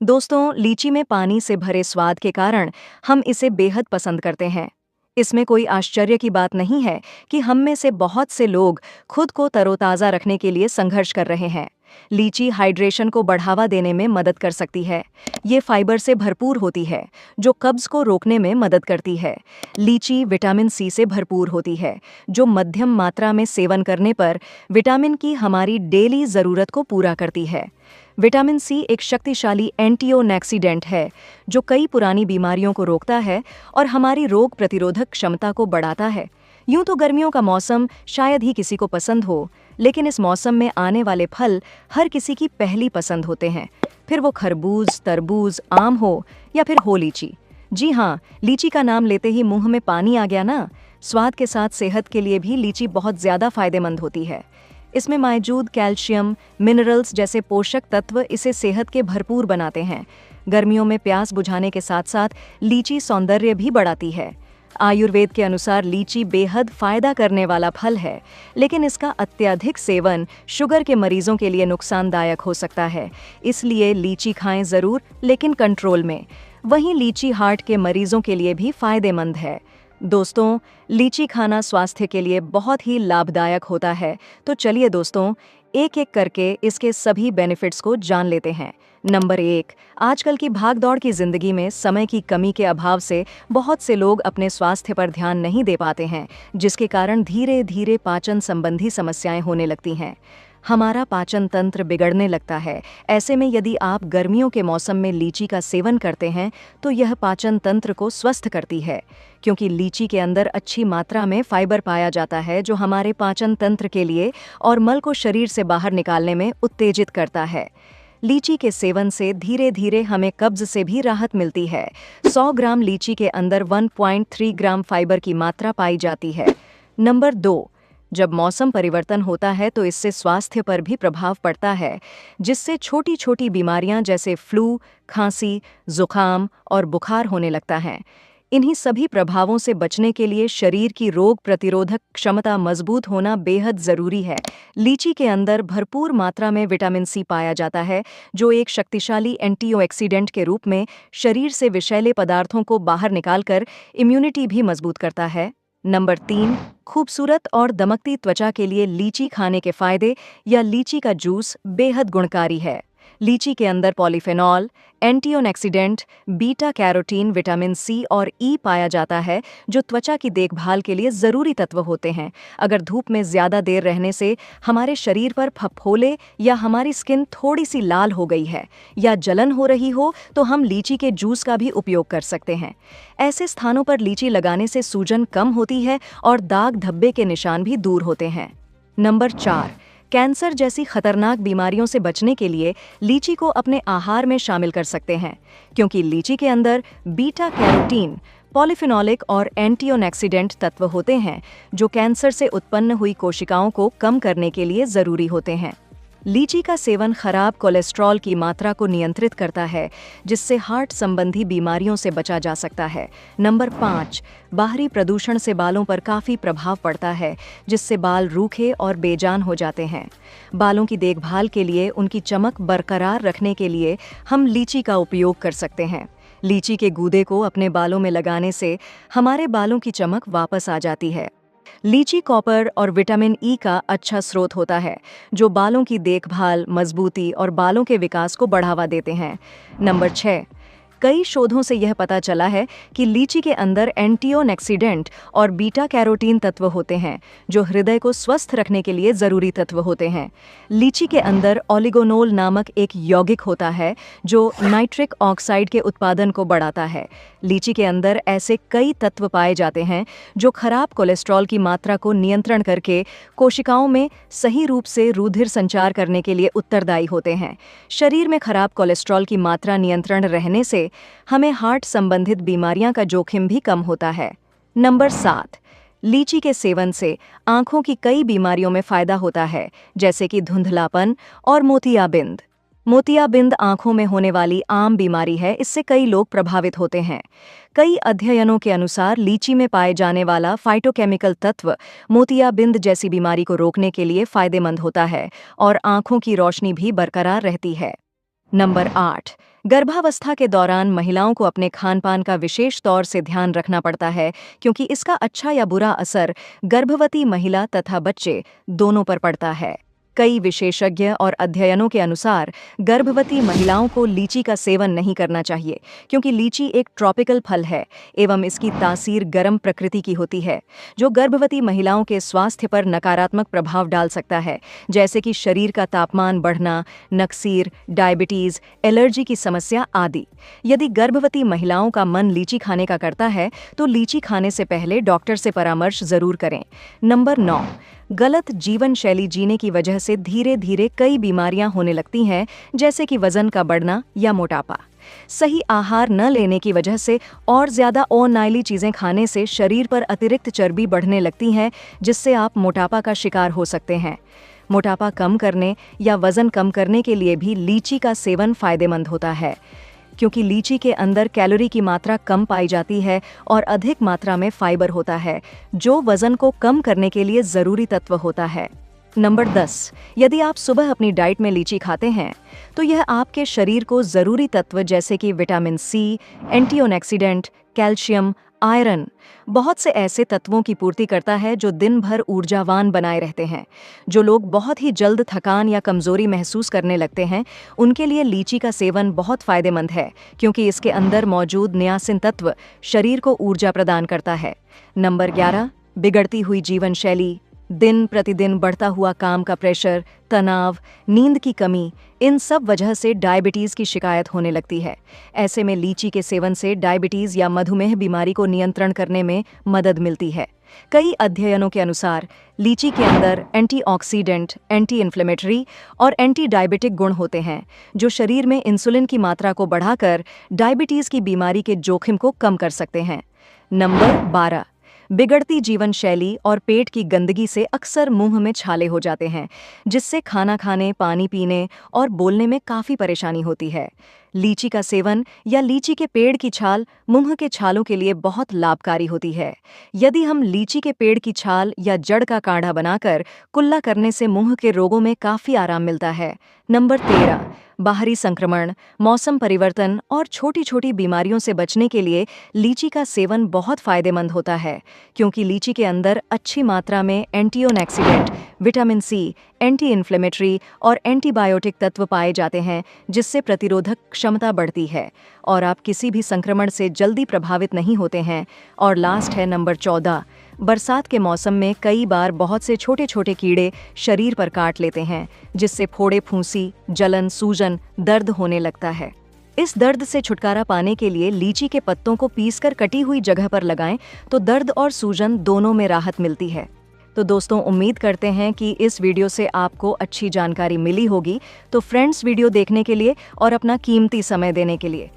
दोस्तों, लीची में पानी से भरे स्वाद के कारण हम इसे बेहद पसंद करते हैं। इसमें कोई आश्चर्य की बात नहीं है कि हम में से बहुत से लोग खुद को तरोताज़ा रखने के लिए संघर्ष कर रहे हैं। लीची हाइड्रेशन को बढ़ावा देने में मदद कर सकती है। ये फाइबर से भरपूर होती है, जो कब्ज को रोकने में मदद करती है। लीची विटामिन सी से भरपूर होती है, जो मध्यम मात्रा में सेवन करने पर विटामिन की हमारी डेली ज़रूरत को पूरा करती है। विटामिन सी एक शक्तिशाली एंटीओक्सीडेंट है, जो कई पुरानी बीमारियों को रोकता है और हमारी रोग प्रतिरोधक क्षमता को बढ़ाता है। यूं तो गर्मियों का मौसम शायद ही किसी को पसंद हो, लेकिन इस मौसम में आने वाले फल हर किसी की पहली पसंद होते हैं, फिर वो खरबूज, तरबूज, आम हो या फिर हो लीची। जी हाँ, लीची का नाम लेते ही मुंह में पानी आ गया ना। स्वाद के साथ सेहत के लिए भी लीची बहुत ज़्यादा फायदेमंद होती है। इसमें मौजूद कैल्शियम, मिनरल्स जैसे पोषक तत्व इसे सेहत के भरपूर बनाते हैं। गर्मियों में प्यास बुझाने के साथ साथ लीची सौंदर्य भी बढ़ाती है। आयुर्वेद के अनुसार लीची बेहद फायदा करने वाला फल है, लेकिन इसका अत्यधिक सेवन शुगर के मरीजों के लिए नुकसानदायक हो सकता है। इसलिए लीची खाएं ज़रूर, लेकिन कंट्रोल में। वहीं लीची हार्ट के मरीजों के लिए भी फायदेमंद है। दोस्तों, लीची खाना स्वास्थ्य के लिए बहुत ही लाभदायक होता है। तो चलिए दोस्तों, एक एक करके इसके सभी बेनिफिट्स को जान लेते हैं। नंबर 1, आजकल की भागदौड़ की जिंदगी में समय की कमी के अभाव से बहुत से लोग अपने स्वास्थ्य पर ध्यान नहीं दे पाते हैं, जिसके कारण धीरे धीरे पाचन संबंधी समस्याएं होने लगती हैं। हमारा पाचन तंत्र बिगड़ने लगता है। ऐसे में यदि आप गर्मियों के मौसम में लीची का सेवन करते हैं तो यह पाचन तंत्र को स्वस्थ करती है, क्योंकि लीची के अंदर अच्छी मात्रा में फाइबर पाया जाता है, जो हमारे पाचन तंत्र के लिए और मल को शरीर से बाहर निकालने में उत्तेजित करता है। लीची के सेवन से धीरे धीरे हमें कब्ज से भी राहत मिलती है। 100 ग्राम लीची के अंदर 1.3 ग्राम फाइबर की मात्रा पाई जाती है। नंबर 2, जब मौसम परिवर्तन होता है तो इससे स्वास्थ्य पर भी प्रभाव पड़ता है, जिससे छोटी छोटी बीमारियां जैसे फ्लू, खांसी, जुकाम और बुखार होने लगता है। इन्हीं सभी प्रभावों से बचने के लिए शरीर की रोग प्रतिरोधक क्षमता मजबूत होना बेहद ज़रूरी है। लीची के अंदर भरपूर मात्रा में विटामिन सी पाया जाता है, जो एक शक्तिशाली एंटीऑक्सीडेंट के रूप में शरीर से विषैले पदार्थों को बाहर निकालकर इम्यूनिटी भी मजबूत करता है। नंबर 3, खूबसूरत और दमकती त्वचा के लिए लीची खाने के फायदे या लीची का जूस बेहद गुणकारी है। लीची के अंदर polyphenol, antioxidant, beta carotene, vitamin C और ई पाया जाता है, जो त्वचा की देखभाल के लिए ज़रूरी तत्व होते हैं। अगर धूप में ज़्यादा देर रहने से हमारे शरीर पर फफोले या हमारी स्किन थोड़ी सी लाल हो गई है या जलन हो रही हो, तो हम लीची के जूस का भी उपयोग कर सकते हैं। ऐसे स्थानों पर लीची लगाने से सूजन कम होती है और दाग धब्बे के निशान भी दूर होते हैं। नंबर 4, कैंसर जैसी खतरनाक बीमारियों से बचने के लिए लीची को अपने आहार में शामिल कर सकते हैं, क्योंकि लीची के अंदर बीटा कैरोटीन, पॉलीफिनोलिक और एंटीऑक्सीडेंट तत्व होते हैं, जो कैंसर से उत्पन्न हुई कोशिकाओं को कम करने के लिए ज़रूरी होते हैं। लीची का सेवन खराब कोलेस्ट्रॉल की मात्रा को नियंत्रित करता है, जिससे हार्ट संबंधी बीमारियों से बचा जा सकता है। नंबर 5, बाहरी प्रदूषण से बालों पर काफ़ी प्रभाव पड़ता है, जिससे बाल रूखे और बेजान हो जाते हैं। बालों की देखभाल के लिए उनकी चमक बरकरार रखने के लिए हम लीची का उपयोग कर सकते हैं। लीची के गूदे को अपने बालों में लगाने से हमारे बालों की चमक वापस आ जाती है। लीची कॉपर और विटामिन ई का अच्छा स्रोत होता है, जो बालों की देखभाल, मजबूती और बालों के विकास को बढ़ावा देते हैं। नंबर 6, कई शोधों से यह पता चला है कि लीची के अंदर एंटीऑक्सीडेंट और बीटा कैरोटीन तत्व होते हैं, जो हृदय को स्वस्थ रखने के लिए ज़रूरी तत्व होते हैं। लीची के अंदर ओलिगोनोल नामक एक यौगिक होता है, जो नाइट्रिक ऑक्साइड के उत्पादन को बढ़ाता है। लीची के अंदर ऐसे कई तत्व पाए जाते हैं, जो खराब कोलेस्ट्रॉल की मात्रा को नियंत्रण करके कोशिकाओं में सही रूप से रुधिर संचार करने के लिए उत्तरदायी होते हैं। शरीर में खराब कोलेस्ट्रॉल की मात्रा नियंत्रण रहने से हमें हार्ट संबंधित बीमारियां का जोखिम भी कम होता है। नंबर 7, लीची के सेवन से आंखों की कई बीमारियों में फायदा होता है, जैसे कि धुंधलापन और मोतियाबिंद। मोतियाबिंद आंखों में होने वाली आम बीमारी है, इससे कई लोग प्रभावित होते हैं। कई अध्ययनों के अनुसार लीची में पाए जाने वाला फाइटोकेमिकल तत्व मोतियाबिंद जैसी बीमारी को रोकने के लिए फायदेमंद होता है और आंखों की रोशनी भी बरकरार रहती है। नंबर 8, गर्भावस्था के दौरान महिलाओं को अपने खान-पान का विशेष तौर से ध्यान रखना पड़ता है, क्योंकि इसका अच्छा या बुरा असर गर्भवती महिला तथा बच्चे दोनों पर पड़ता है। कई विशेषज्ञ और अध्ययनों के अनुसार गर्भवती महिलाओं को लीची का सेवन नहीं करना चाहिए, क्योंकि लीची एक ट्रॉपिकल फल है एवं इसकी तासीर गर्म प्रकृति की होती है, जो गर्भवती महिलाओं के स्वास्थ्य पर नकारात्मक प्रभाव डाल सकता है, जैसे कि शरीर का तापमान बढ़ना, नक्सीर, डायबिटीज, एलर्जी की समस्या आदि। यदि गर्भवती महिलाओं का मन लीची खाने का करता है, तो लीची खाने से पहले डॉक्टर से परामर्श जरूर करें। नंबर 9, गलत जीवन शैली जीने की वजह से धीरे धीरे कई बीमारियां होने लगती हैं, जैसे कि वजन का बढ़ना या मोटापा। सही आहार न लेने की वजह से और ज्यादा अनाइली चीजें खाने से शरीर पर अतिरिक्त चर्बी बढ़ने लगती है, जिससे आप मोटापा का शिकार हो सकते हैं। मोटापा कम करने या वजन कम करने के लिए भी लीची का सेवन फायदेमंद होता है, क्योंकि लीची के अंदर कैलोरी की मात्रा कम पाई जाती है और अधिक मात्रा में फाइबर होता है, जो वजन को कम करने के लिए जरूरी तत्व होता है। नंबर 10, यदि आप सुबह अपनी डाइट में लीची खाते हैं, तो यह आपके शरीर को जरूरी तत्व जैसे कि vitamin C, antioxidant, calcium, iron, बहुत से ऐसे तत्वों की पूर्ति करता है जो दिन भर ऊर्जावान बनाए रहते हैं। जो लोग बहुत ही जल्द थकान या कमजोरी महसूस करने लगते हैं, उनके लिए लीची का सेवन बहुत फायदेमंद है, क्योंकि इसके अंदर मौजूद नियासिन तत्व शरीर को ऊर्जा प्रदान करता है। नंबर 11, बिगड़ती हुई जीवन शैली, दिन प्रतिदिन बढ़ता हुआ काम का प्रेशर, तनाव, नींद की कमी, इन सब वजह से डायबिटीज की शिकायत होने लगती है। ऐसे में लीची के सेवन से डायबिटीज या मधुमेह बीमारी को नियंत्रण करने में मदद मिलती है। कई अध्ययनों के अनुसार लीची के अंदर एंटीऑक्सीडेंट, एंटी इन्फ्लेमेटरी और एंटी डायबिटिक गुण होते हैं, जो शरीर में इंसुलिन की मात्रा को बढ़ाकर डायबिटीज की बीमारी के जोखिम को कम कर सकते हैं। नंबर 12, बिगड़ती जीवन शैली और पेट की गंदगी से अक्सर मुंह में छाले हो जाते हैं, जिससे खाना खाने, पानी पीने और बोलने में काफ़ी परेशानी होती है। लीची का सेवन या लीची के पेड़ की छाल मुंह के छालों के लिए बहुत लाभकारी होती है। यदि हम लीची के पेड़ की छाल या जड़ का काढ़ा बनाकर कुल्ला करने से मुंह के रोगों में काफ़ी आराम मिलता है। नंबर 13, बाहरी संक्रमण, मौसम परिवर्तन और छोटी छोटी बीमारियों से बचने के लिए लीची का सेवन बहुत फायदेमंद होता है, क्योंकि लीची के अंदर अच्छी मात्रा में antioxidant, vitamin C, anti inflammatory और एंटीबायोटिक तत्व पाए जाते हैं, जिससे प्रतिरोधक क्षमता बढ़ती है और आप किसी भी संक्रमण से जल्दी प्रभावित नहीं होते हैं। और लास्ट है नंबर 14, बरसात के मौसम में कई बार बहुत से छोटे छोटे कीड़े शरीर पर काट लेते हैं, जिससे फोड़े, फूंसी, जलन, सूजन, दर्द होने लगता है। इस दर्द से छुटकारा पाने के लिए लीची के पत्तों को पीसकर कटी हुई जगह पर लगाएं, तो दर्द और सूजन दोनों में राहत मिलती है। तो दोस्तों, उम्मीद करते हैं कि इस वीडियो से आपको अच्छी जानकारी मिली होगी। तो फ्रेंड्स, वीडियो देखने के लिए और अपना कीमती समय देने के लिए